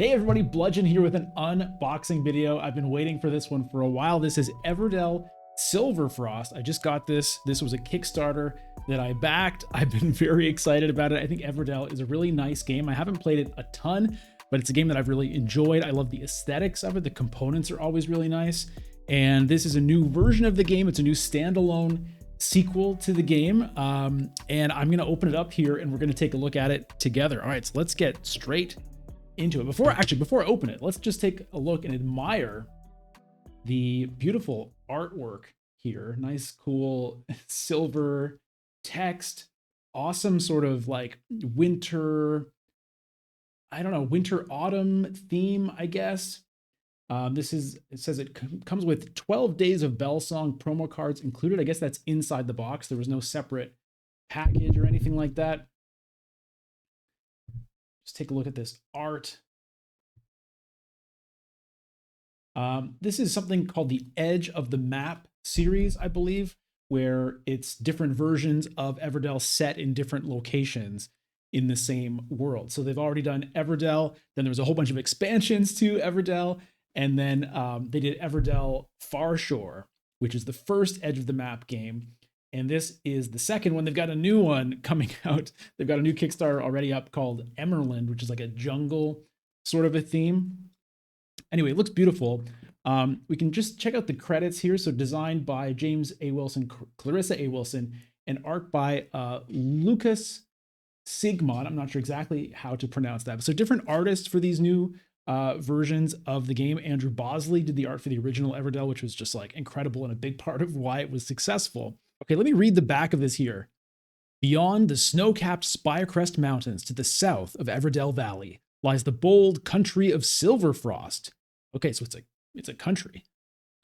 Hey everybody, Bludgeon here with an unboxing video. I've been waiting for this one for a while. This is Everdell Silverfrost. I just got this. This was a Kickstarter that I backed. I've been very excited about it. I think Everdell is a really nice game. I haven't played it a ton, but it's a game that I've really enjoyed. I love the aesthetics of it. The components are always really nice. And this is a new version of the game. It's a new standalone sequel to the game. And I'm gonna open it up here and we're gonna take a look at it together. All right, so let's get straight into it. Before I open it, let's just take a look and admire the beautiful artwork here. Nice, cool silver text, awesome sort of like winter, I don't know, winter autumn theme, I guess. It says it comes with 12 days of Bell Song promo cards included. I guess that's inside the box. There was no separate package or anything like that. Just take a look at this art. This is something called the Edge of the Map series, I believe, where it's different versions of Everdell set in different locations in the same world. So they've already done Everdell, then there was a whole bunch of expansions to Everdell, and then they did Everdell Farshore, which is the first Edge of the Map game. And this is the second one. They've got a new one coming out. They've got a new Kickstarter already up called Emerald, which is like a jungle sort of a theme. Anyway, it looks beautiful. We can just check out the credits here. So designed by James A. Wilson, Clarissa A. Wilson, and art by Lucas Sigmund. I'm not sure exactly how to pronounce that. So different artists for these new versions of the game. Andrew Bosley did the art for the original Everdell, which was just like incredible and a big part of why it was successful. Okay, let me read the back of this here. Beyond the snow-capped Spirecrest Mountains to the south of Everdell Valley lies the bold country of Silverfrost. Okay, so it's a country.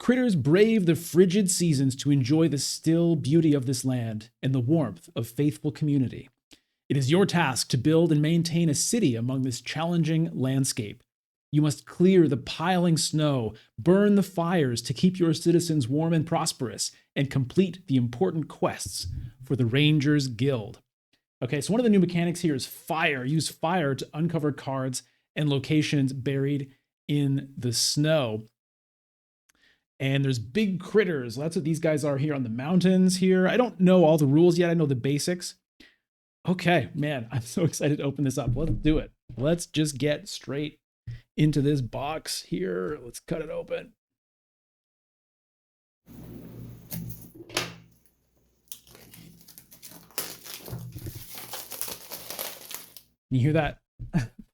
Critters brave the frigid seasons to enjoy the still beauty of this land and the warmth of faithful community. It is your task to build and maintain a city among this challenging landscape. You must clear the piling snow, burn the fires to keep your citizens warm and prosperous, and complete the important quests for the Rangers Guild. Okay, so one of the new mechanics here is fire. Use fire to uncover cards and locations buried in the snow. And there's big critters. That's what these guys are here on the mountains here. I don't know all the rules yet. I know the basics. Okay, man, I'm so excited to open this up. Let's do it. Let's just get straight into this box here. Let's cut it open. You hear that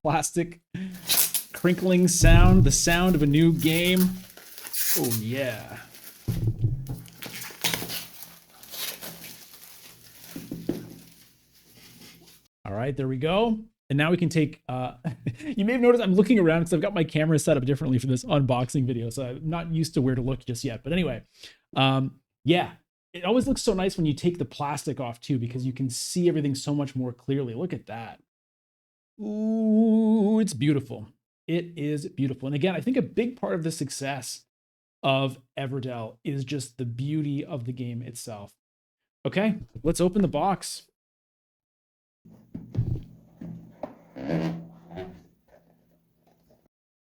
plastic crinkling sound, the sound of a new game. Oh yeah. All right, there we go. And now we can take, you may have noticed I'm looking around because I've got my camera set up differently for this unboxing video. So I'm not used to where to look just yet. But anyway, yeah, it always looks so nice when you take the plastic off too, because you can see everything so much more clearly. Look at that. Ooh, it's beautiful. It is beautiful. And again, I think a big part of the success of Everdell is just the beauty of the game itself. Okay, let's open the box.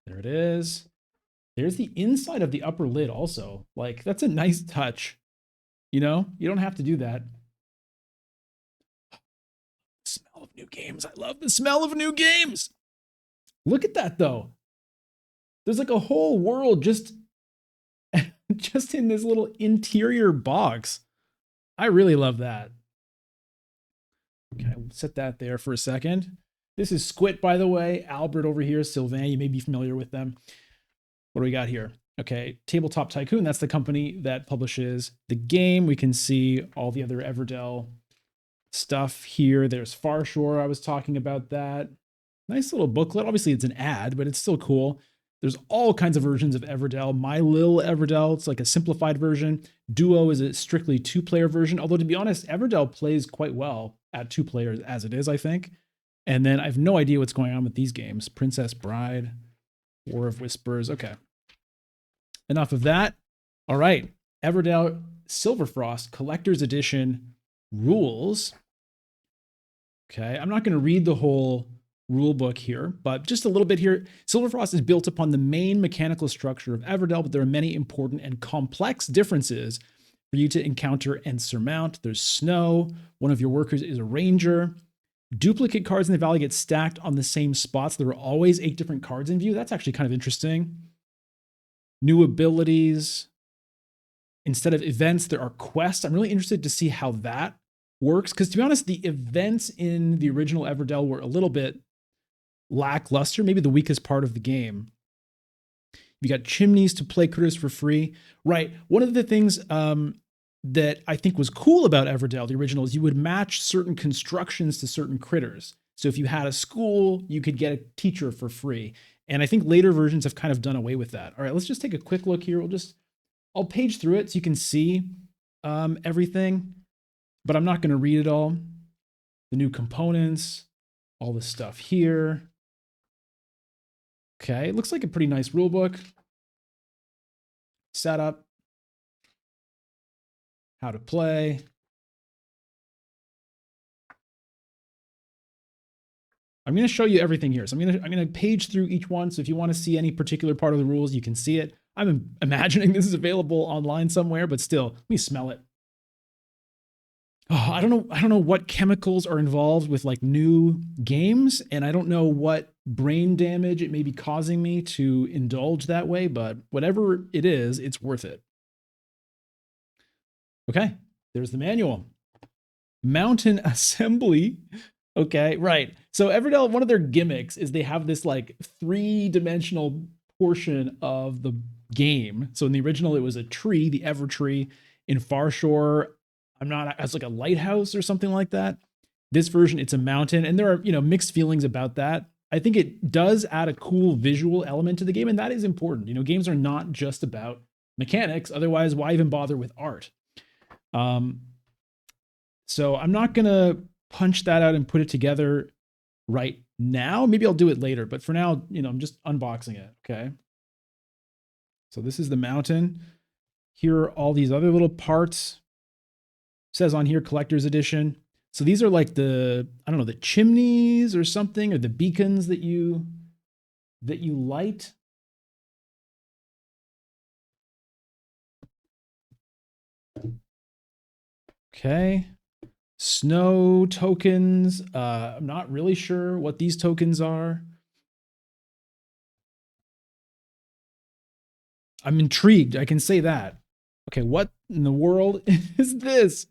There it is. There's the inside of the upper lid also. Like, that's a nice touch. You know, you don't have to do that. Smell of new games. I love the smell of new games. Look at that though. There's like a whole world just in this little interior box. I really love that. Okay, we'll set that there for a second. This is Squit, by the way. Albert over here, Sylvain, you may be familiar with them. What do we got here? Okay, Tabletop Tycoon, that's the company that publishes the game. We can see all the other Everdell stuff here. There's Farshore, I was talking about that. Nice little booklet. Obviously, it's an ad, but it's still cool. There's all kinds of versions of Everdell. My Lil Everdell, it's like a simplified version. Duo is a strictly two-player version, although to be honest, Everdell plays quite well at 2 players as it is, I think. And then I have no idea what's going on with these games. Princess Bride, War of Whispers. Okay. Enough of that. All right. Everdell Silverfrost Collector's Edition rules. Okay. I'm not going to read the whole rule book here, but just a little bit here. Silverfrost is built upon the main mechanical structure of Everdell, but there are many important and complex differences for you to encounter and surmount. There's snow. One of your workers is a ranger. Duplicate cards in the valley get stacked on the same spots. There are always 8 different cards in view. That's actually kind of interesting. New abilities. Instead of events, there are quests. I'm really interested to see how that works, because to be honest, the events in the original Everdell were a little bit lackluster, maybe the weakest part of the game. You got Chimneys to play critters for free. Right. One of the things that I think was cool about Everdell, the original, is you would match certain constructions to certain critters. So if you had a school, you could get a teacher for free. And I think later versions have kind of done away with that. All right, let's just take a quick look here. I'll page through it so you can see everything, but I'm not going to read it all. The new components, all this stuff here. Okay, it looks like a pretty nice rulebook. Setup. How to play. I'm going to show you everything here. So I'm going to page through each one. So if you want to see any particular part of the rules, you can see it. I'm imagining this is available online somewhere, but still, let me smell it. Oh, I don't know what chemicals are involved with like new games, and I don't know what brain damage it may be causing me to indulge that way, but whatever it is, it's worth it. Okay, there's the manual. Mountain assembly. Okay, right. So Everdell, one of their gimmicks is they have this like 3-dimensional portion of the game. So in the original, it was a tree, the Ever tree. In Farshore, it's like a lighthouse or something like that. This version, it's a mountain, and there are, mixed feelings about that. I think it does add a cool visual element to the game, and that is important. Games are not just about mechanics. Otherwise, why even bother with art? So I'm not gonna punch that out and put it together right now. Maybe I'll do it later, but for now, I'm just unboxing it. Okay. So this is the mountain. Here are all these other little parts. It says on here, collector's edition. So these are like the chimneys or something, or the beacons that you light. Okay. Snow tokens. I'm not really sure what these tokens are. I'm intrigued. I can say that. Okay, what in the world is this?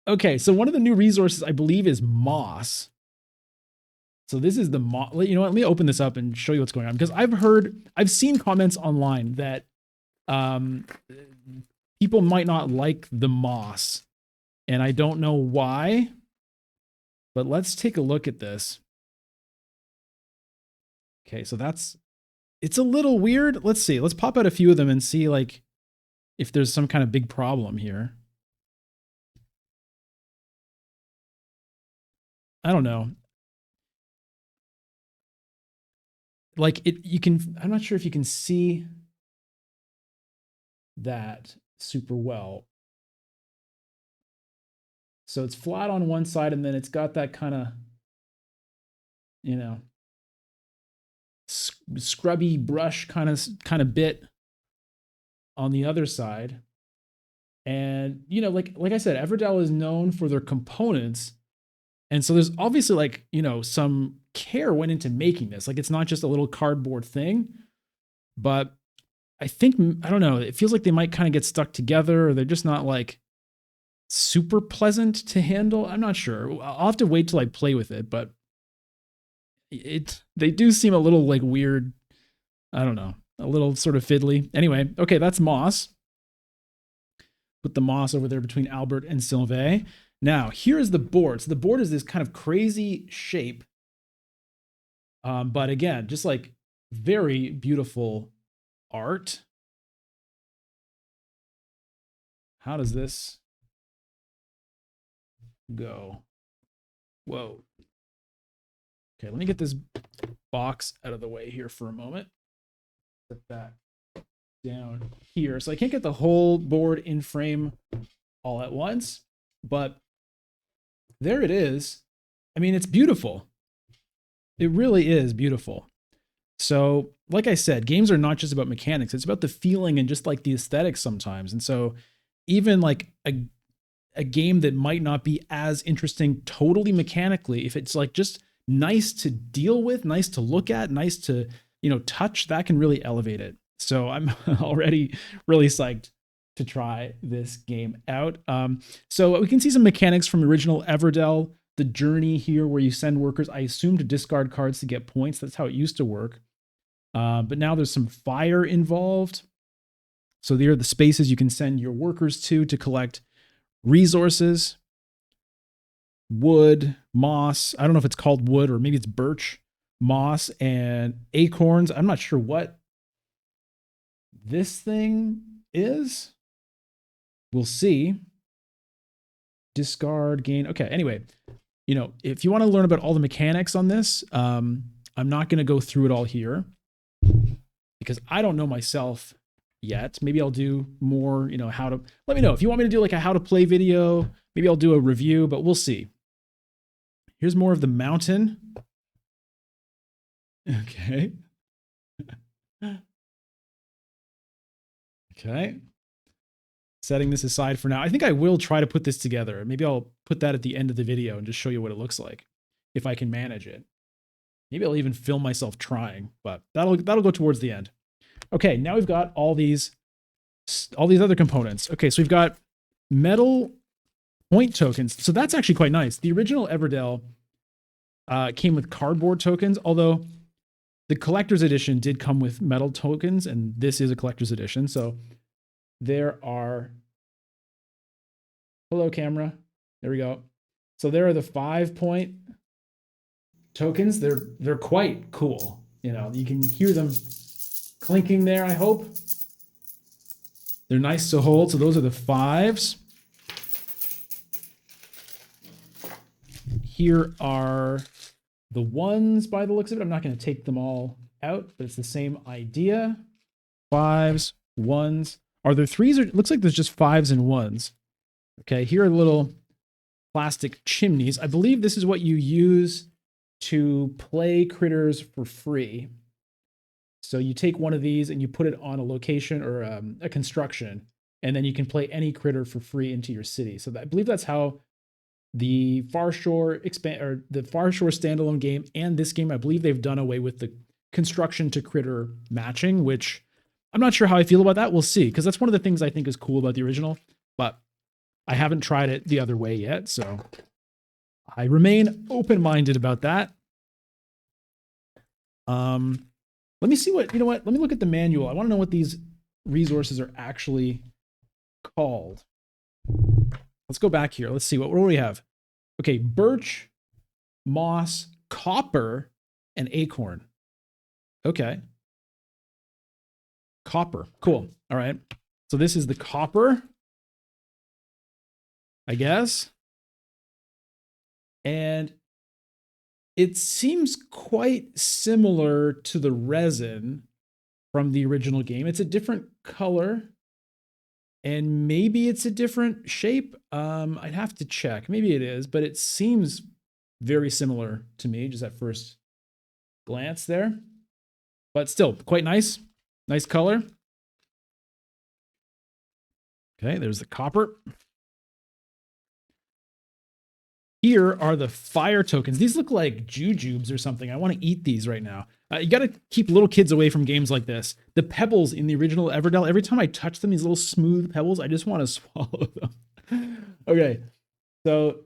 Okay, so one of the new resources, I believe, is moss. So this is the moss. You know what? Let me open this up and show you what's going on, because I've seen comments online that people might not like the moss, and I don't know why, but let's take a look at this. Okay, so it's a little weird. Let's see. Let's pop out a few of them and see like if there's some kind of big problem here. I don't know. Like I'm not sure if you can see that super well. So it's flat on one side, and then it's got that kind of, scrubby brush kind of bit on the other side. And, like I said, Everdell is known for their components. And so there's obviously like, some care went into making this. Like, it's not just a little cardboard thing, but I don't know, it feels like they might kind of get stuck together, or they're just not like super pleasant to handle. I'm not sure. I'll have to wait till I play with it, but they do seem a little like weird. I don't know, a little sort of fiddly. Anyway, okay, that's moss. Put the moss over there between Albert and Sylvain. Now, here is the board. So the board is this kind of crazy shape. But again, just like very beautiful art. How does this go? Whoa. Okay, let me get this box out of the way here for a moment. Set that down here. So I can't get the whole board in frame all at once, but there it is. I mean, it's beautiful. It really is beautiful. So, like I said, games are not just about mechanics, it's about the feeling and just like the aesthetics sometimes. And so, even like a game that might not be as interesting totally mechanically, if it's like just nice to deal with, nice to look at, nice to, touch, that can really elevate it. So I'm already really psyched to try this game out. So we can see some mechanics from the original Everdell. The journey here where you send workers, I assume, to discard cards to get points. That's how it used to work. But now there's some fire involved. So there are the spaces you can send your workers to collect resources, wood, moss. I don't know if it's called wood or maybe it's birch, moss, and acorns. I'm not sure what this thing is. We'll see. Discard, gain. Okay, anyway, if you want to learn about all the mechanics on this, I'm not going to go through it all here because I don't know myself yet. Maybe I'll do more, how to, let me know if you want me to do like a how to play video. Maybe I'll do a review, but we'll see. Here's more of the mountain. Okay. Okay. Setting this aside for now. I think I will try to put this together. Maybe I'll put that at the end of the video and just show you what it looks like if I can manage it. Maybe I'll even film myself trying, but that'll go towards the end. Okay, now we've got all these other components. Okay, so we've got metal point tokens. So that's actually quite nice. The original Everdell came with cardboard tokens, although the collector's edition did come with metal tokens, and this is a collector's edition. So there are, hello camera, there we go. So there are the 5-point tokens. They're quite cool. You can hear them clinking there, I hope. They're nice to hold. So those are the 5s. Here are the 1s by the looks of it. I'm not going to take them all out, but it's the same idea. 5s, 1s. Are there 3s? Or it looks like there's just 5s and 1s. Okay, here are little plastic chimneys. I believe this is what you use to play critters for free. So you take one of these and you put it on a location or a construction, and then you can play any critter for free into your city. So I believe that's how the Far Shore the Far Shore standalone game and this game, I believe they've done away with the construction to critter matching, which I'm not sure how I feel about that. We'll see, because that's one of the things I think is cool about the original, but I haven't tried it the other way yet, so I remain open-minded about that. Let me see what, let me look at the manual. I want to know what these resources are actually called. Let's go back here. Let's see, what do we have? Okay, birch, moss, copper, and acorn. Okay. Copper, cool. All right. So this is the copper, I guess. And it seems quite similar to the resin from the original game. It's a different color, and maybe it's a different shape. I'd have to check. Maybe it is, but it seems very similar to me, just at first glance there. But still, quite nice. Nice color. Okay, there's the copper. Here are the fire tokens. These look like jujubes or something. I want to eat these right now. You got to keep little kids away from games like this. The pebbles in the original Everdell, every time I touch them, these little smooth pebbles, I just want to swallow them. Okay, so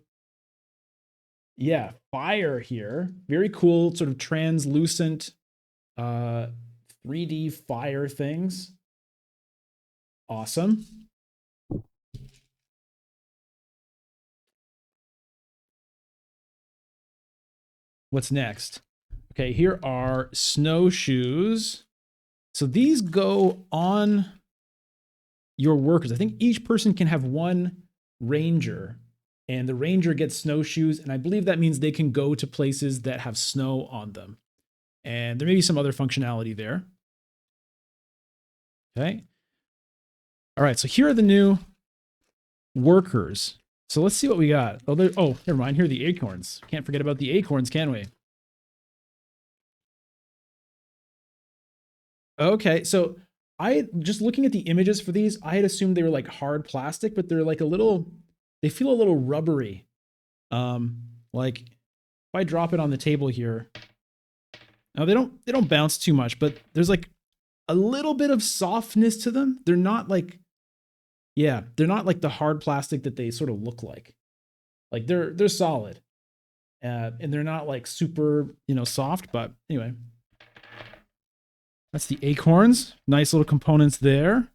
yeah, fire here. Very cool, sort of translucent 3D fire things. Awesome. What's next? Okay, here are snowshoes. So these go on your workers. I think each person can have one ranger, and the ranger gets snowshoes, and I believe that means they can go to places that have snow on them. And there may be some other functionality there. Okay. All right, so here are the new workers. So let's see what we got. Oh, never mind. Here are the acorns. Can't forget about the acorns, can we? Okay, so I just looking at the images for these, I had assumed they were like hard plastic, but they're like a little, they feel a little rubbery. Like if I drop it on the table here, now they don't bounce too much, but there's like a little bit of softness to them. They're not like, yeah, they're not like the hard plastic that they sort of look like. Like they're solid, and they're not like super, you know, soft. But anyway, that's the acorns. Nice little components there.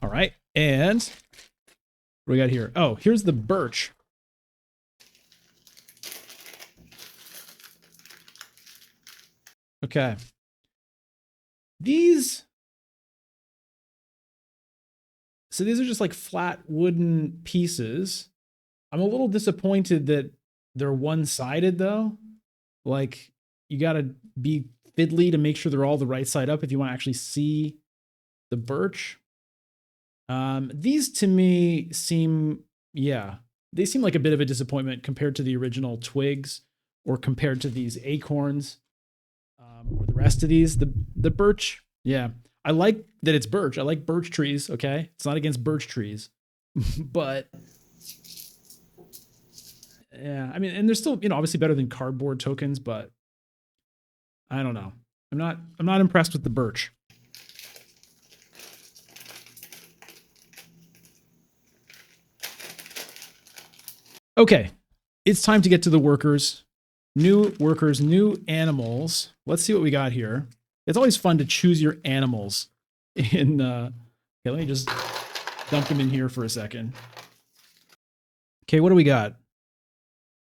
All right, and what do we got here? Oh, here's the birch. Okay. So these are just like flat wooden pieces. I'm a little disappointed that they're one-sided though. Like you got to be fiddly to make sure they're all the right side up if you want to actually see the birch. These to me seem, yeah, they seem like a bit of a disappointment compared to the original twigs or compared to these acorns, or the rest of these. The birch, yeah, I like that it's birch. I like birch trees. Okay, it's not against birch trees, but yeah, I mean, and they're still, you know, obviously better than cardboard tokens, but I don't know. I'm not impressed with the birch. Okay, it's time to get to the workers. New workers, new animals. Let's see what we got here. It's always fun to choose your animals in okay, let me just dump them in here for a second. Okay, what do we got?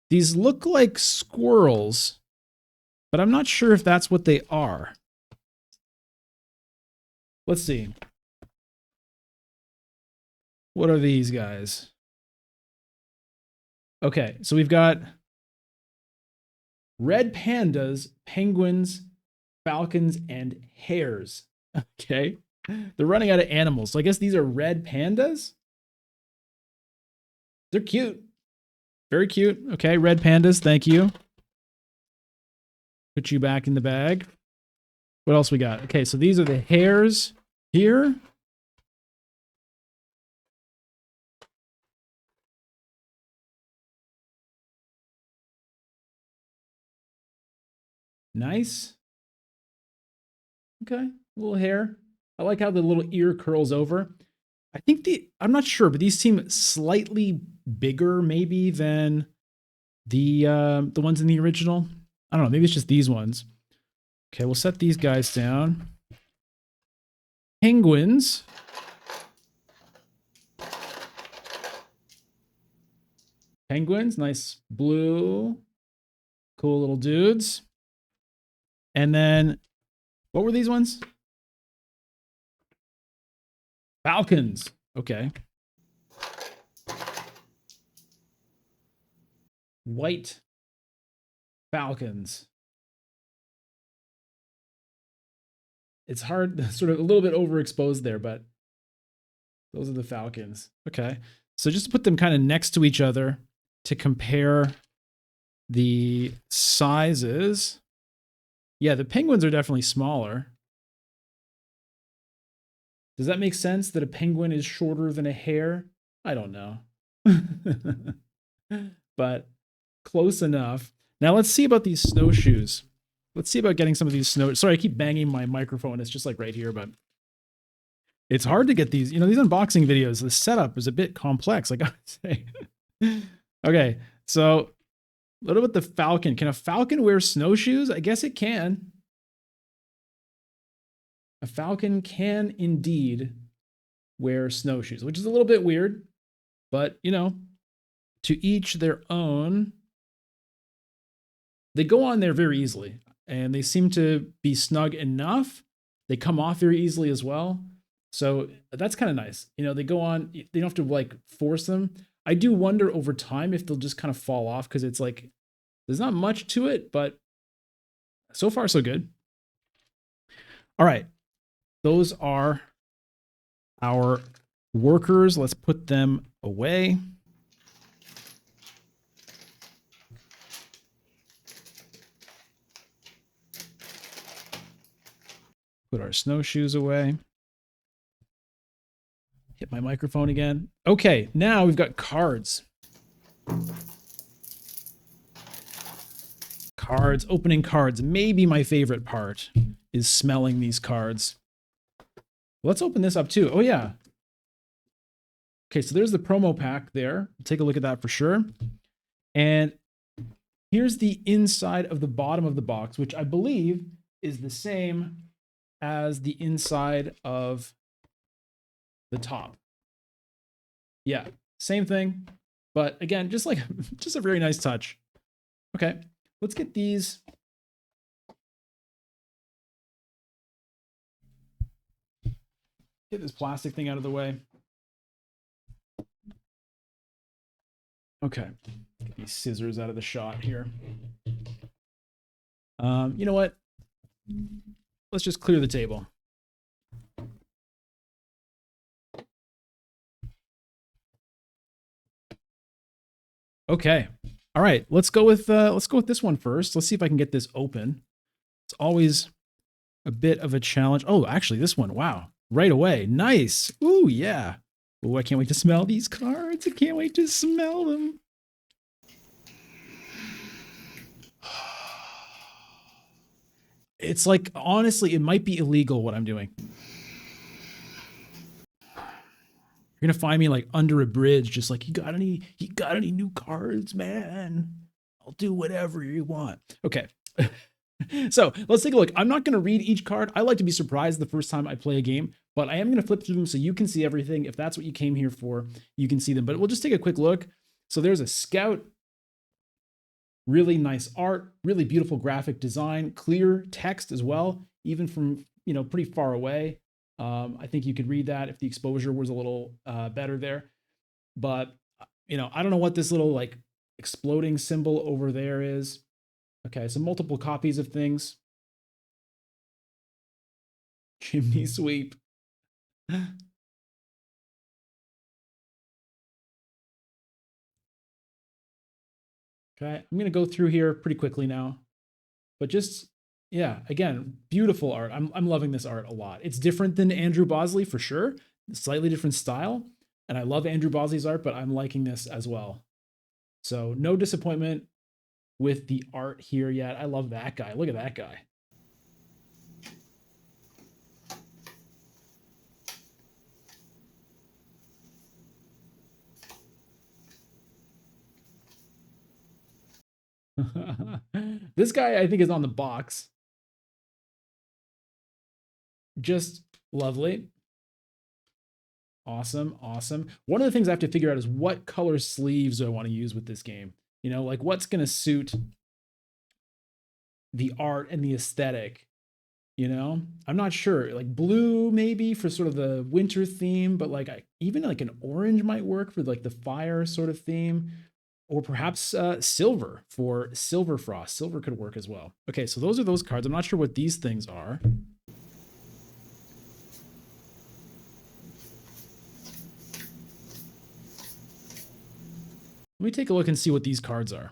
These look like squirrels, but I'm not sure if that's what they are. Let's see. What are these guys? Okay, so we've got red pandas, penguins, falcons, and hares. Okay. They're running out of animals. So I guess these are red pandas. They're cute. Very cute. Okay, red pandas. Thank you. Put you back in the bag. What else we got? Okay, so these are the hares here. Nice. Okay, little hair. I like how the little ear curls over. I think I'm not sure, but these seem slightly bigger maybe than the ones in the original. I don't know, maybe it's just these ones. Okay, we'll set these guys down. Penguins. Penguins, nice blue, cool little dudes. And then, what were these ones? Falcons. Okay. White falcons. It's hard, sort of a little bit overexposed there, but those are the falcons. Okay. So just to put them kind of next to each other to compare the sizes. Yeah, the penguins are definitely smaller. Does that make sense that a penguin is shorter than a hare? I don't know. But close enough. Now let's see about these snowshoes. Let's see about getting some of these snow. Sorry, I keep banging my microphone. It's just like right here, but it's hard to get these. You know, these unboxing videos, the setup is a bit complex, I gotta say. Okay, so what about the falcon? Can a falcon wear snowshoes? I guess it can. A falcon can indeed wear snowshoes, which is a little bit weird, but you know, to each their own. They go on there very easily, and they seem to be snug enough. They come off very easily as well. So that's kind of nice. You know, they go on, they don't have to like force them. I do wonder over time if they'll just kind of fall off because it's like there's not much to it, but so far so good. All right. Those are our workers. Let's put them away. Put our snowshoes away. Hit my microphone again. Okay, now we've got cards. Cards, opening cards. Maybe my favorite part is smelling these cards. Let's open this up too. Oh yeah. Okay, so there's the promo pack there. Take a look at that for sure. And here's the inside of the bottom of the box, which I believe is the same as the inside of the top. Yeah, same thing. But again, just like, just a very nice touch. Okay, let's get these. Get this plastic thing out of the way. Okay, get these scissors out of the shot here. You know what? Let's just clear the table. Okay. All right. Let's go with this one first. Let's see if I can get this open. It's always a bit of a challenge. Oh, actually, this one. Wow. Right away. Nice. Ooh, yeah. Ooh, I can't wait to smell these cards. I can't wait to smell them. It's like, honestly, it might be illegal what I'm doing. You're gonna find me like under a bridge, just like, you got any new cards, man? I'll do whatever you want. Okay. So let's take a look. I'm not gonna read each card. I like to be surprised the first time I play a game, but I am gonna flip through them so you can see everything. If that's what you came here for, you can see them. But we'll just take a quick look. So there's a scout. Really nice art, really beautiful graphic design, clear text as well, even from, pretty far away. I think you could read that if the exposure was a little better there. But, I don't know what this little like exploding symbol over there is. Okay, so multiple copies of things. Chimney sweep. Okay, I'm going to go through here pretty quickly now. But just, yeah, again, beautiful art. I'm loving this art a lot. It's different than Andrew Bosley for sure. Slightly different style. And I love Andrew Bosley's art, but I'm liking this as well. So no disappointment with the art here yet. I love that guy. Look at that guy. This guy, I think, is on the box. Just lovely. Awesome, awesome. One of the things I have to figure out is what color sleeves do I want to use with this game? Like what's going to suit the art and the aesthetic? I'm not sure. Like blue maybe for sort of the winter theme, but like even like an orange might work for like the fire sort of theme. Or perhaps silver for Silverfrost. Silver could work as well. Okay, so those are those cards. I'm not sure what these things are. Let me take a look and see what these cards are.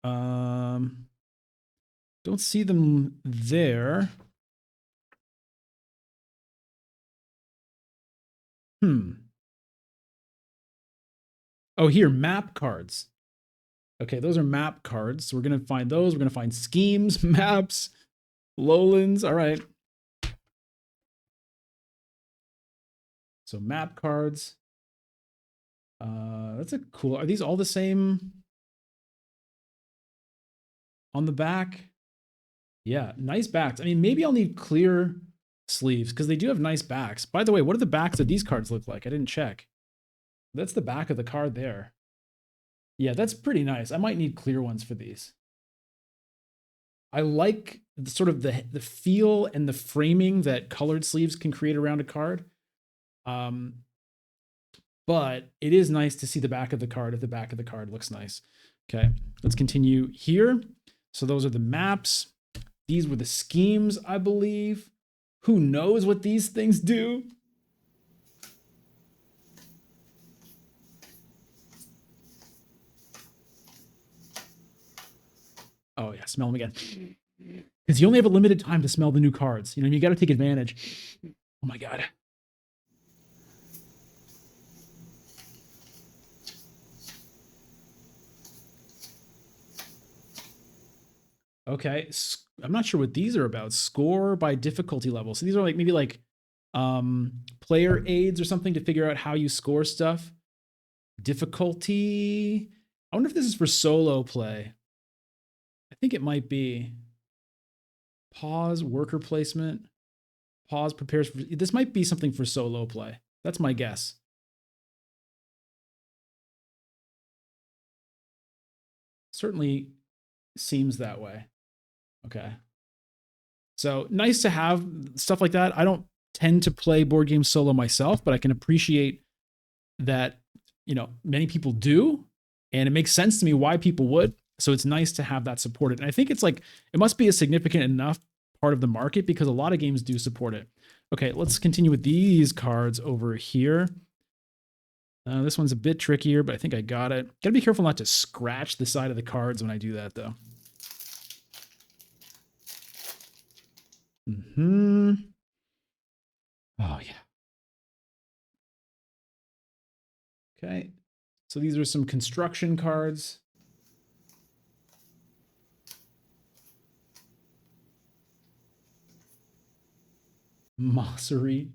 Don't see them there. Oh, here, map cards. Okay, those are map cards. So we're going to find those. We're going to find schemes, maps, lowlands. All right. So map cards. That's a cool. Are these all the same on the back? Yeah, nice backs. I mean, maybe I'll need clear sleeves because they do have nice backs. By the way, what do the backs of these cards look like? I didn't check. That's the back of the card there. Yeah, that's pretty nice. I might need clear ones for these. I like sort of the feel and the framing that colored sleeves can create around a card. But it is nice to see the back of the card if the back of the card looks nice. Okay, let's continue here. So those are the maps. These were the schemes, I believe. Who knows what these things do? Oh yeah, smell them again. because you only have a limited time to smell the new cards. You know, you got to take advantage. Oh my god. Okay, I'm not sure what these are about. Score by difficulty level. So these are like maybe like player aids or something to figure out how you score stuff. Difficulty. I wonder if this is for solo play. I think it might be. Pause, worker placement. Pause, prepares for. This might be something for solo play. That's my guess. Certainly seems that way. Okay. So nice to have stuff like that. I don't tend to play board games solo myself, but I can appreciate that, you know, many people do. And it makes sense to me why people would. So it's nice to have that supported. And I think it's like, it must be a significant enough part of the market because a lot of games do support it. Okay, let's continue with these cards over here. This one's a bit trickier, but I think I got it. Gotta be careful not to scratch the side of the cards when I do that, though. Oh, yeah. Okay, so these are some construction cards. Mossery.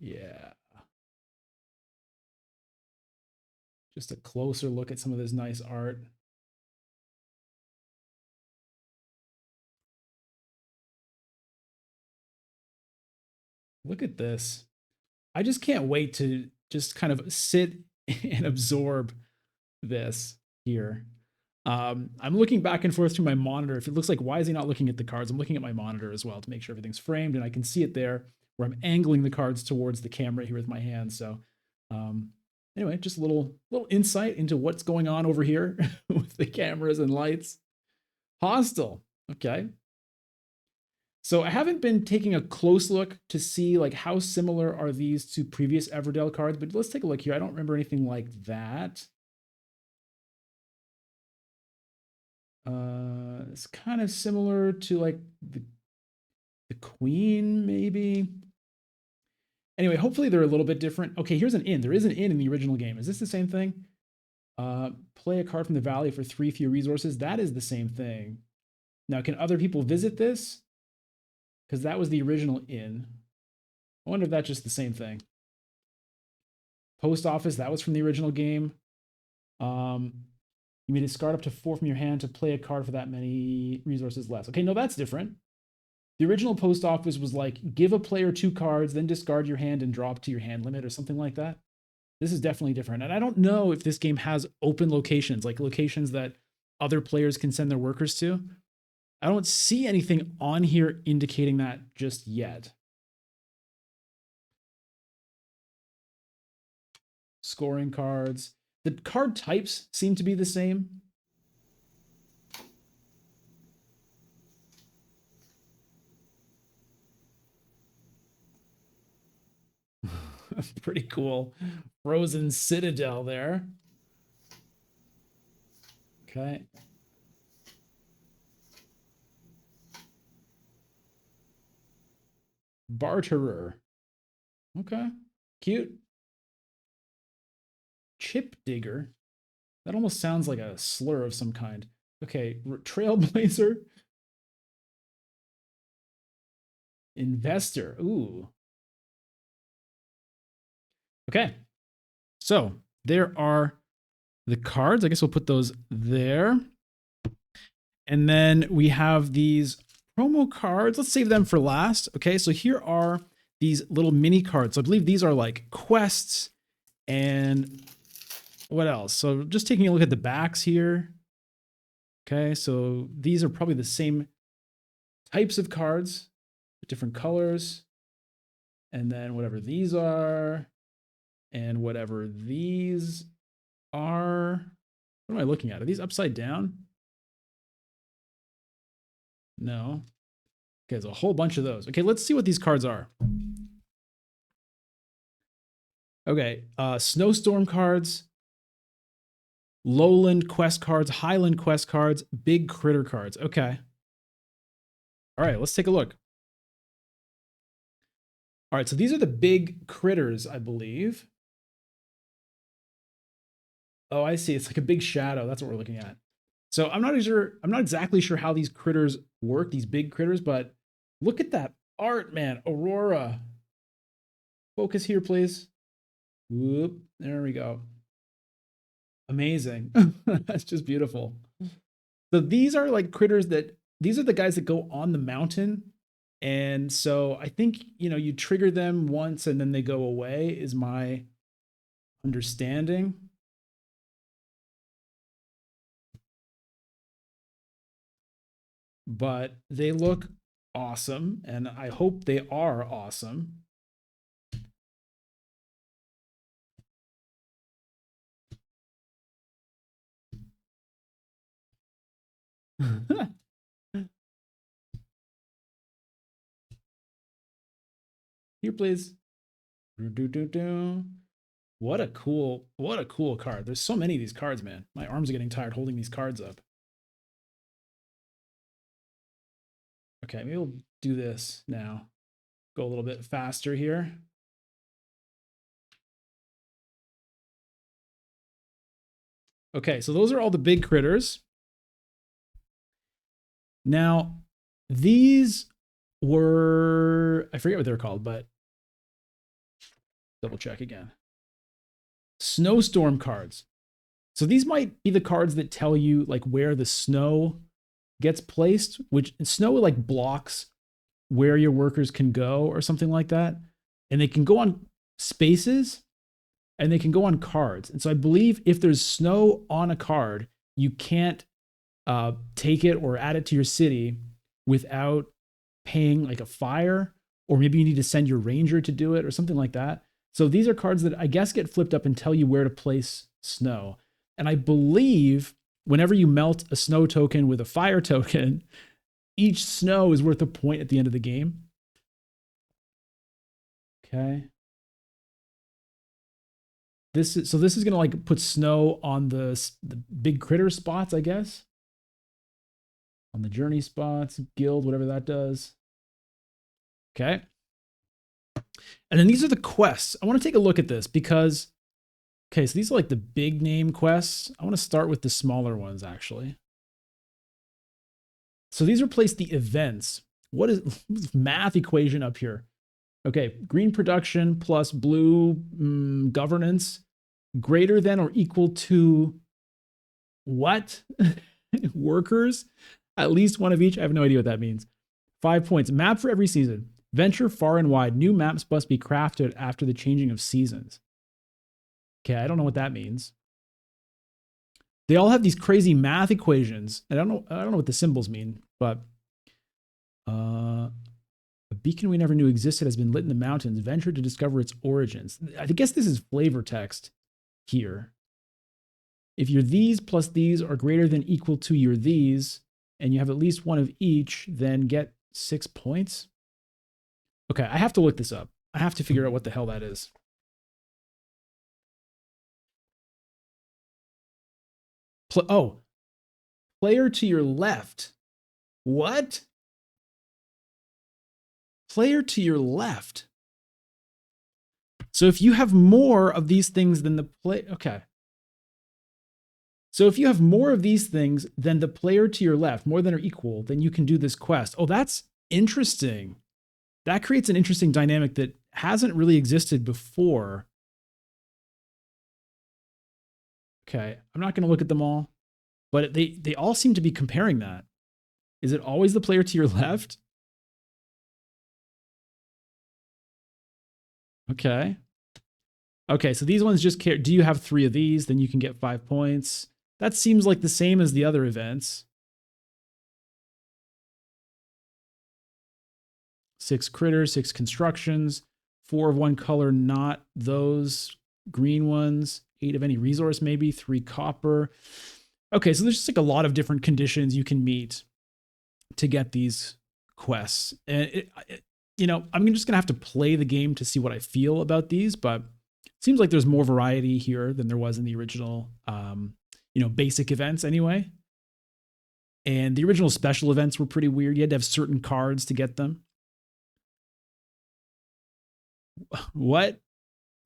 Yeah. Just a closer look at some of this nice art. Look at this. I just can't wait to just kind of sit and absorb this here. I'm looking back and forth to my monitor. If it looks like, why is he not looking at the cards? I'm looking at my monitor as well to make sure everything's framed and I can see it there where I'm angling the cards towards the camera here with my hands. So anyway, just a little insight into what's going on over here with the cameras and lights. Hostile. Okay. So I haven't been taking a close look to see like how similar are these to previous Everdell cards, but let's take a look here. I don't remember anything like that. It's kind of similar to like the Queen, maybe. Anyway, hopefully they're a little bit different. Okay, here's an inn. There is an inn in the original game. Is this the same thing? Play a card from the valley for 3 fewer resources. That is the same thing. Now, can other people visit this? Because that was the original inn. I wonder if that's just the same thing. Post office, that was from the original game. You may discard up to 4 from your hand to play a card for that many resources less. Okay, no, that's different. The original post office was like, give a player 2 cards, then discard your hand and drop to your hand limit or something like that. This is definitely different. And I don't know if this game has open locations, like locations that other players can send their workers to. I don't see anything on here indicating that just yet. Scoring cards. The card types seem to be the same. Pretty cool. Frozen Citadel there. Okay. Barterer. Okay. Cute. Chip Digger. That almost sounds like a slur of some kind. Okay. Trailblazer. Investor. Ooh. Okay. So there are the cards. I guess we'll put those there. And then we have these promo cards. Let's save them for last. Okay, so here are these little mini cards. So I believe these are like quests and what else? So just taking a look at the backs here. Okay, so these are probably the same types of cards, different colors. And then whatever these are, and whatever these are. What am I looking at? Are these upside down? No. Okay, there's a whole bunch of those. Okay, let's see what these cards are. Okay, snowstorm cards. Lowland quest cards, Highland quest cards, big critter cards. Okay. All right, let's take a look. All right, so these are the big critters, I believe. Oh, I see. It's like a big shadow. That's what we're looking at. So I'm not exactly sure how these critters work, these big critters, but look at that art, man. Aurora. Focus here, please. Whoop. There we go. Amazing. That's just beautiful. So these are like critters these are the guys that go on the mountain. And so I think, you trigger them once and then they go away, is my understanding. But they look awesome, and I hope they are awesome. Here, please. What a cool card. There's so many of these cards, man. My arms are getting tired holding these cards up. Okay, maybe we'll do this now. Go a little bit faster here. Okay, so those are all the big critters. Now, these were, I forget what they're called, but double check again. Snowstorm cards. So these might be the cards that tell you like where the snow gets placed, which snow like blocks where your workers can go or something like that. And they can go on spaces and they can go on cards. And so I believe if there's snow on a card, you can't take it or add it to your city without paying like a fire, or maybe you need to send your ranger to do it or something like that. So these are cards that I guess get flipped up and tell you where to place snow. And I believe whenever you melt a snow token with a fire token, each snow is worth a point at the end of the game. Okay. This is going to like put snow on the big critter spots, I guess. On the journey spots, guild, whatever that does. Okay. And then these are the quests. I want to take a look at this because, okay, so these are like the big name quests. I want to start with the smaller ones, actually. So these replace the events. What is this math equation up here? Okay, green production plus blue governance greater than or equal to what? Workers? At least one of each. I have no idea what that means. 5 points. Map for every season. Venture far and wide. New maps must be crafted after the changing of seasons. Okay, I don't know what that means. They all have these crazy math equations. I don't know what the symbols mean, but a beacon we never knew existed has been lit in the mountains. Venture to discover its origins. I guess this is flavor text here. If your these plus these are greater than equal to your these, and you have at least one of each, then get 6 points. Okay, I have to look this up. I have to figure out what the hell that is. Player to your left. What? Player to your left. So if you have more of these things than the play, okay. So if you have more of these things than the player to your left, more than or equal, then you can do this quest. Oh, that's interesting. That creates an interesting dynamic that hasn't really existed before. Okay, I'm not going to look at them all, but they all seem to be comparing that. Is it always the player to your left? Okay. Okay, so these ones just care. Do you have 3 of these? Then you can get 5 points. That seems like the same as the other events. 6 critters, 6 constructions, 4 of one color, not those green ones, 8 of any resource, maybe 3 copper. Okay, so there's just like a lot of different conditions you can meet to get these quests. And I'm just gonna have to play the game to see what I feel about these, but it seems like there's more variety here than there was in the original basic events anyway. And the original special events were pretty weird. You had to have certain cards to get them. What?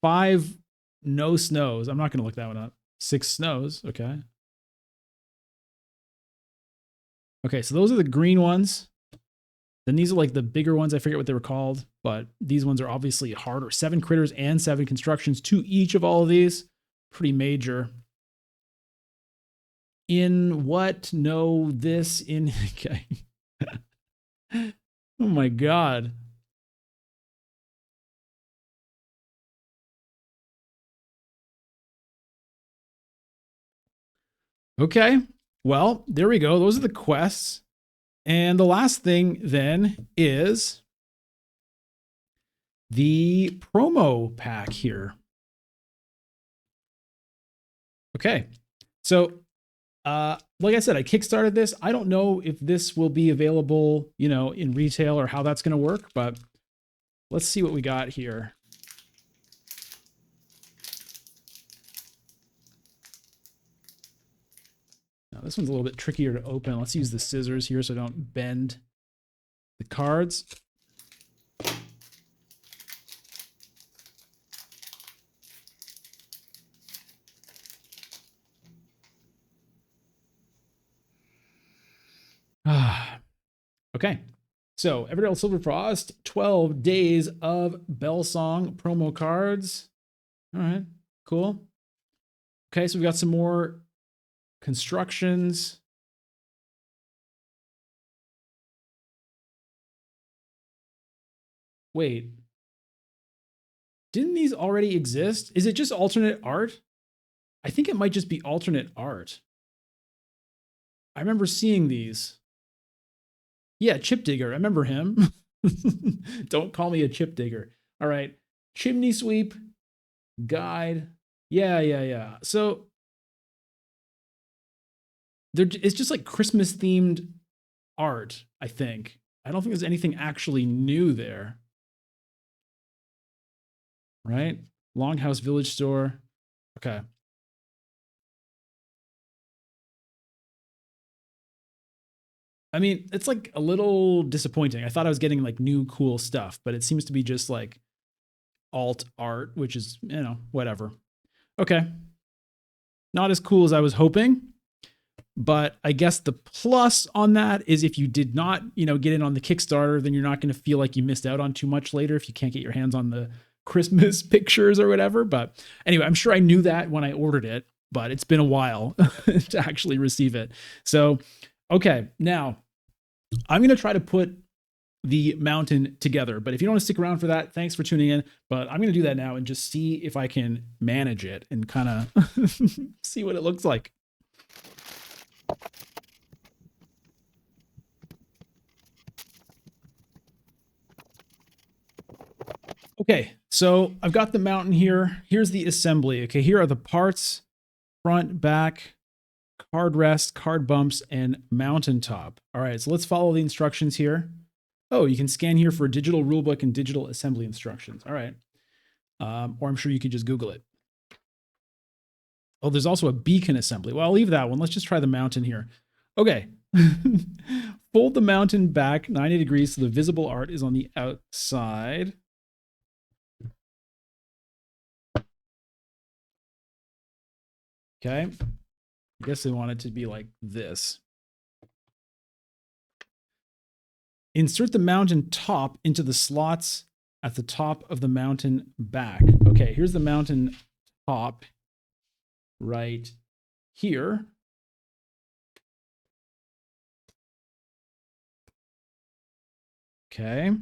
5 no snows. I'm not going to look that one up. 6 snows. Okay. Okay, so those are the green ones. Then these are like the bigger ones. I forget what they were called, but these ones are obviously harder. 7 critters and 7 constructions to each of all of these. Pretty major. In what? No, this, in. Okay. Oh my God. Okay. Well, there we go. Those are the quests. And the last thing then is the promo pack here. Okay. So, like I said, I kickstarted this. I don't know if this will be available, in retail or how that's going to work, but let's see what we got here. Now, this one's a little bit trickier to open. Let's use the scissors here so I don't bend the cards. Okay. So, Everdell Silverfrost, 12 days of Bell Song promo cards. All right, cool. Okay, so we've got some more constructions. Wait. Didn't these already exist? Is it just alternate art? I think it might just be alternate art. I remember seeing these. Yeah, Chip Digger. I remember him. Don't call me a chip digger. All right. Chimney sweep guide. Yeah. So it's just like Christmas themed art, I think. I don't think there's anything actually new there. Right? Longhouse Village Store. Okay. I mean, it's like a little disappointing. I thought I was getting like new cool stuff, but it seems to be just like alt art, which is, whatever. Okay. Not as cool as I was hoping, but I guess the plus on that is if you did not, get in on the Kickstarter, then you're not going to feel like you missed out on too much later if you can't get your hands on the Christmas pictures or whatever. But anyway, I'm sure I knew that when I ordered it, but it's been a while to actually receive it. So, okay, now I'm going to try to put the mountain together. But if you don't want to stick around for that, thanks for tuning in. But I'm going to do that now and just see if I can manage it and kind of see what it looks like. Okay, so I've got the mountain here. Here's the assembly. Okay, here are the parts: front, back, card rest, card bumps, and mountaintop. All right, so let's follow the instructions here. Oh, you can scan here for digital rulebook and digital assembly instructions. All right. Or I'm sure you could just Google it. Oh, there's also a beacon assembly. Well, I'll leave that one. Let's just try the mountain here. Okay. Fold the mountain back 90 degrees so the visible art is on the outside. Okay. I guess they want it to be like this. Insert the mountain top into the slots at the top of the mountain back. Okay, here's the mountain top right here. Okay.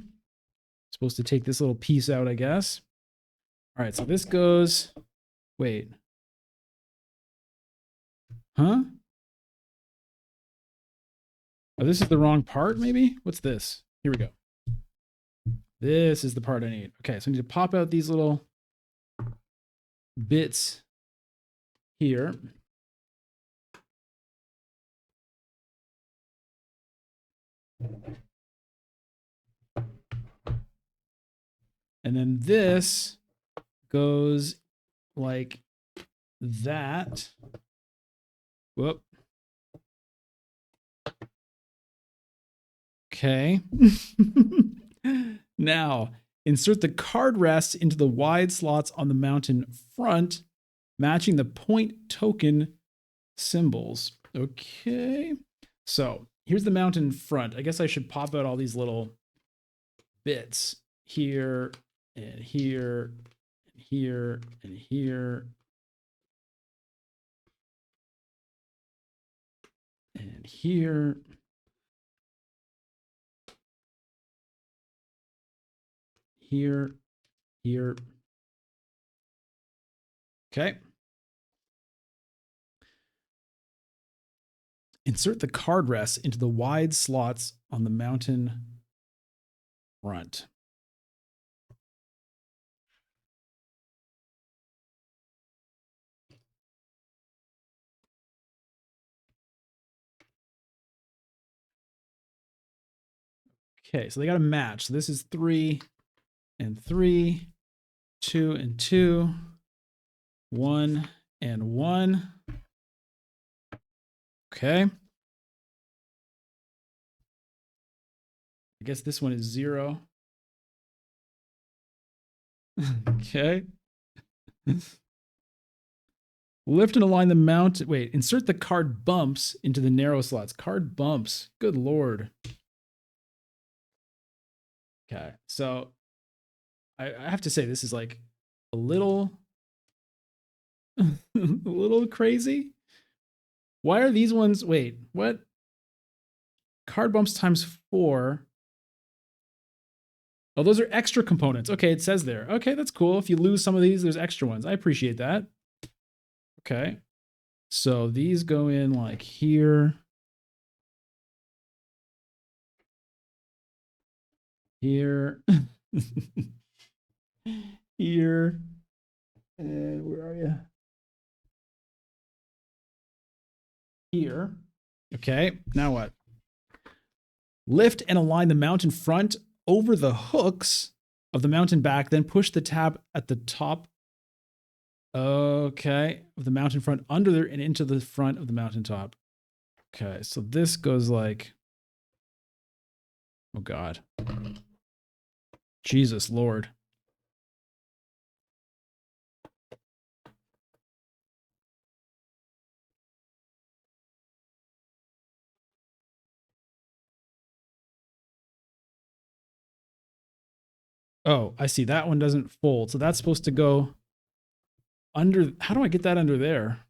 Supposed to take this little piece out, I guess. All right, so this goes, wait. Huh? Oh, this is the wrong part, maybe? What's this? Here we go. This is the part I need. Okay, so I need to pop out these little bits here. And then this goes like that. Whoop. Okay. Now, insert the card rests into the wide slots on the mountain front, matching the point token symbols. Okay. So here's the mountain front. I guess I should pop out all these little bits here and here and here and here and here. Here, here. Okay. Insert the card rests into the wide slots on the mountain front. Okay, so they got to match. So this is 3 and 3, 2 and 2, 1 and 1. Okay. I guess this one is 0. Okay. Lift and align the mount. Wait, insert the card bumps into the narrow slots. Card bumps. Good Lord. Okay, so I have to say this is like a little a little crazy. Why are these ones? Wait, what? Card bumps times 4. Oh, those are extra components. Okay, it says there. Okay, that's cool. If you lose some of these, there's extra ones. I appreciate that. Okay. So these go in like here. Here. Here. And where are you? Here. Okay, now what? Lift and align the mountain front over the hooks of the mountain back, then push the tab at the top. Okay, of the mountain front under there and into the front of the mountain top. Okay, so this goes like, oh God. Jesus Lord. Oh, I see. That one doesn't fold. So that's supposed to go under. How do I get that under there?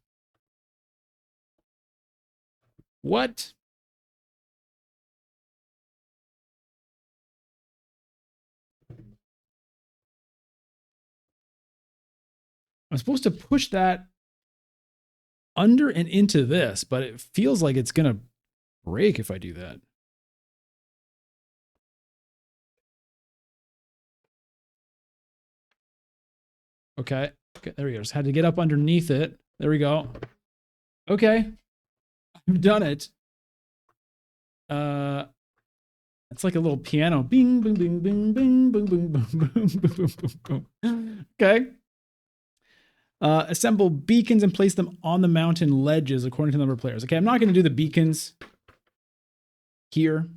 What? I'm supposed to push that under and into this, but it feels like it's going to break if I do that. Okay. Okay, there we go. Just had to get up underneath it. There we go. Okay. I've done it. It's like a little piano. Bing, bing, bing, bing, bing, bing, bing, boom, boom, boom, boom, boom. Okay. Assemble beacons and place them on the mountain ledges according to the number of players. Okay, I'm not going to do the beacons here.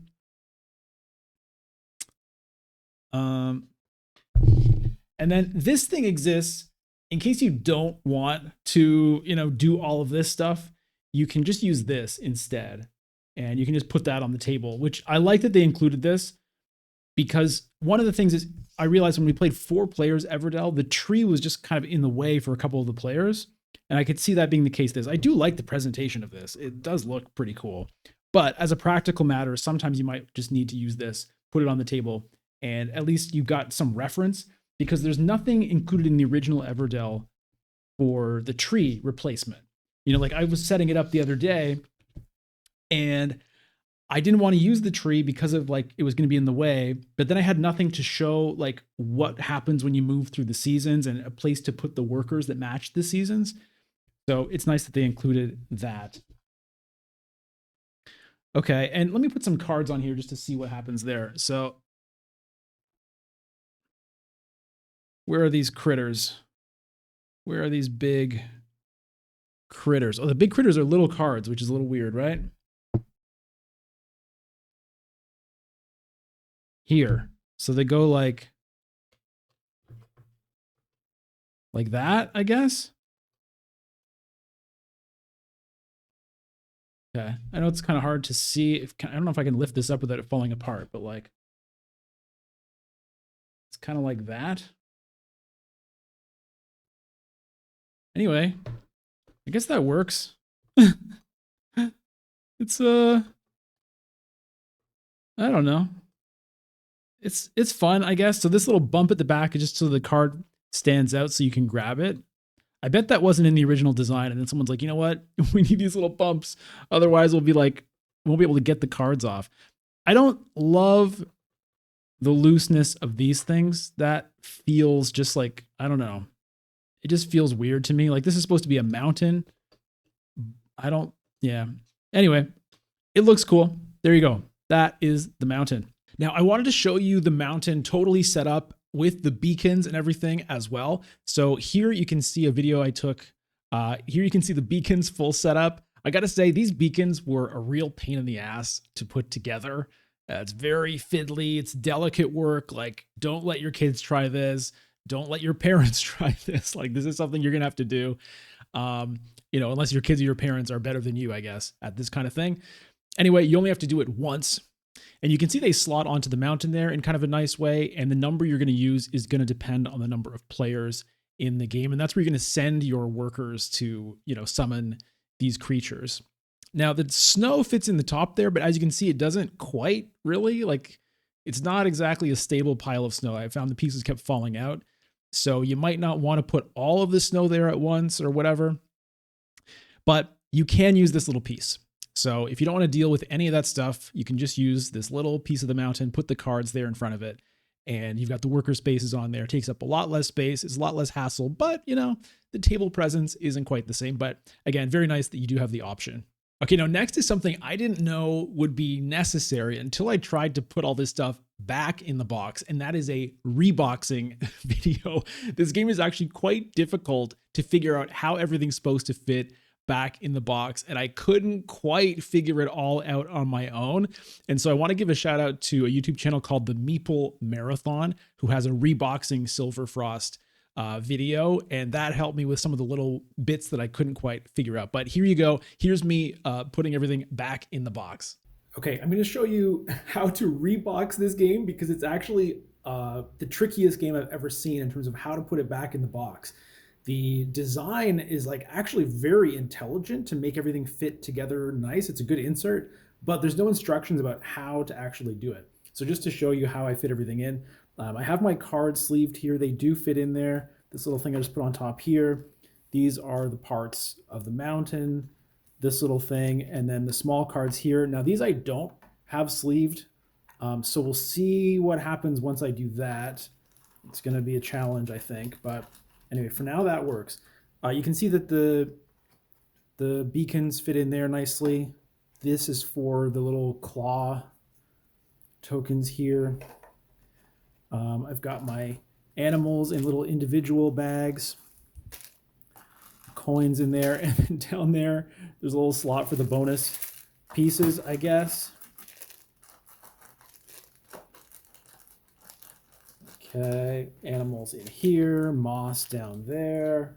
And then this thing exists in case you don't want to, do all of this stuff. You can just use this instead. And you can just put that on the table, which I like that they included this, because one of the things is I realized when we played 4 players Everdell, the tree was just kind of in the way for a couple of the players. And I could see that being the case. I do like the presentation of this. It does look pretty cool. But as a practical matter, sometimes you might just need to use this, put it on the table, and at least you've got some reference, because there's nothing included in the original Everdell for the tree replacement. Like I was setting it up the other day, and I didn't want to use the tree because of like it was going to be in the way, but then I had nothing to show like what happens when you move through the seasons and a place to put the workers that match the seasons. So it's nice that they included that. Okay, and let me put some cards on here just to see what happens there. So where are these critters? Where are these big critters. Oh, the big critters are little cards, which is a little weird, right? Here. So they go like that, I guess. Okay. I know it's kind of hard to see. I don't know if I can lift this up without it falling apart, but like, it's kind of like that. Anyway, I guess that works. It's I don't know. It's fun, I guess. So this little bump at the back is just so the card stands out so you can grab it. I bet that wasn't in the original design, and then someone's like, you know what? We need these little bumps. Otherwise, we'll be won't be able to get the cards off. I don't love the looseness of these things. That feels just like, I don't know. It just feels weird to me. Like this is supposed to be a mountain. Yeah. Anyway, it looks cool. There you go. That is the mountain. Now, I wanted to show you the mountain totally set up with the beacons and everything as well. So here you can see a video I took. Here you can see the beacons full setup. I got to say, these beacons were a real pain in the ass to put together. It's very fiddly. It's delicate work. Like, don't let your kids try this. Don't let your parents try this. Like, this is something you're going to have to do. Unless your kids or your parents are better than you, I guess, at this kind of thing. Anyway, you only have to do it once. And you can see they slot onto the mountain there in kind of a nice way. And the number you're going to use is going to depend on the number of players in the game. And that's where you're going to send your workers to, summon these creatures. Now, the snow fits in the top there, but as you can see, it doesn't quite really. Like, it's not exactly a stable pile of snow. I found the pieces kept falling out. So you might not want to put all of the snow there at once or whatever. But you can use this little piece. So if you don't want to deal with any of that stuff, you can just use this little piece of the mountain, put the cards there in front of it, and you've got the worker spaces on there. It takes up a lot less space. It's a lot less hassle, but the table presence isn't quite the same. But again, very nice that you do have the option. Okay, now next is something I didn't know would be necessary until I tried to put all this stuff back in the box, and that is a reboxing video. This game is actually quite difficult to figure out how everything's supposed to fit back in the box, and I couldn't quite figure it all out on my own. And so I want to give a shout out to a YouTube channel called the Meeple Marathon, who has a reboxing Silverfrost video, and that helped me with some of the little bits that I couldn't quite figure out. But here you go. Here's me putting everything back in the box. Okay, I'm going to show you how to rebox this game because it's actually the trickiest game I've ever seen in terms of how to put it back in the box. The design is actually very intelligent to make everything fit together nice. It's a good insert, but there's no instructions about how to actually do it. So just to show you how I fit everything in, I have my cards sleeved here. They do fit in there. This little thing I just put on top here. These are the parts of the mountain, this little thing, and then the small cards here. Now these I don't have sleeved, so we'll see what happens once I do that. It's going to be a challenge, I think, but anyway, for now that works. You can see that the beacons fit in there nicely. This is for the little claw tokens here. I've got my animals in little individual bags, coins in there, and then down there, there's a little slot for the bonus pieces, I guess. Okay, animals in here, moss down there,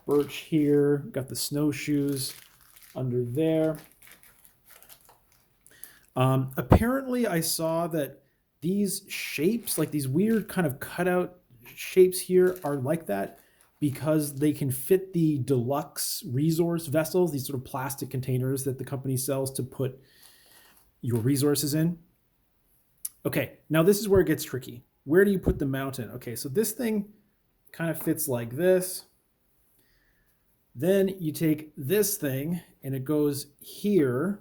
birch here, got the snowshoes under there. Apparently I saw that these shapes, like these weird kind of cutout shapes here, are like that because they can fit the deluxe resource vessels, these sort of plastic containers that the company sells to put your resources in. Okay, now this is where it gets tricky. Where do you put the mountain? Okay, so this thing kind of fits like this. Then you take this thing and it goes here,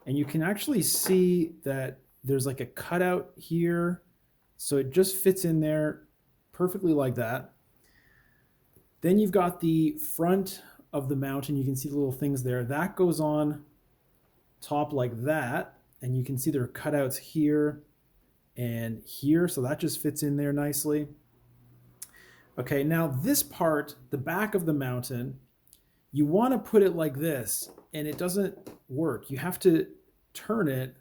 and you can actually see that there's like a cutout here. So it just fits in there perfectly like that. Then you've got the front of the mountain. You can see the little things there. That goes on top like that. And you can see there are cutouts here and here. So that just fits in there nicely. Okay, now this part, the back of the mountain, you want to put it like this, and it doesn't work. You have to turn it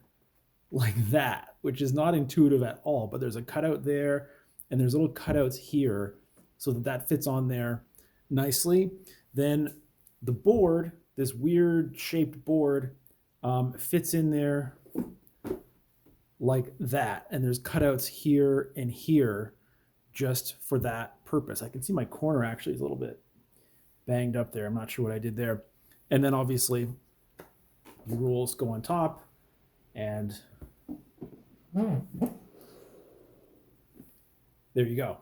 like that, which is not intuitive at all. But there's a cutout there, and there's little cutouts here so that that fits on there nicely. Then the board, this weird shaped board, fits in there like that. And there's cutouts here and here just for that purpose. I can see my corner actually is a little bit banged up there. I'm not sure what I did there. And then obviously the rules go on top, and there you go.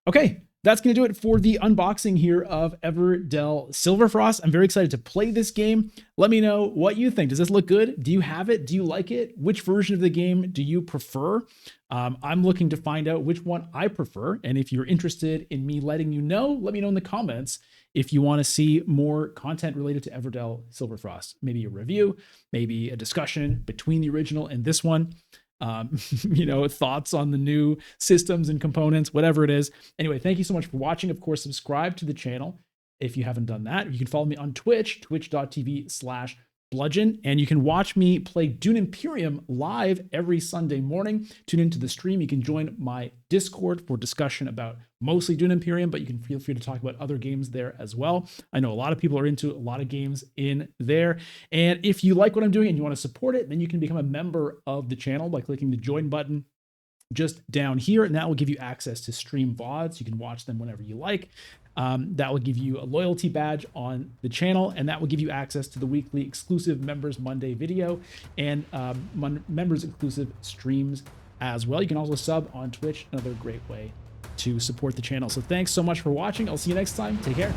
Okay, that's going to do it for the unboxing here of Everdell Silverfrost. I'm very excited to play this game. Let me know what you think. Does this look good? Do you have it? Do you like it? Which version of the game do you prefer? I'm looking to find out which one I prefer. And if you're interested in me letting you know, let me know in the comments if you want to see more content related to Everdell Silverfrost. Maybe a review, maybe a discussion between the original and this one. Thoughts on the new systems and components, whatever it is. Anyway, thank you so much for watching. Of course, subscribe to the channel if you haven't done that. You can follow me on Twitch, twitch.tv/bludgeon, and you can watch me play Dune Imperium live every Sunday morning. Tune into the stream. You can join my Discord for discussion about mostly Dune Imperium, but you can feel free to talk about other games there as well. I know a lot of people are into a lot of games in there. And if you like what I'm doing and you want to support it, then you can become a member of the channel by clicking the join button just down here, and that will give you access to stream VODs. You can watch them whenever you like. That will give you a loyalty badge on the channel, and that will give you access to the weekly exclusive Members Monday video and members exclusive streams as well. You can also sub on Twitch, another great way to support the channel. So thanks so much for watching. I'll see you next time. Take care.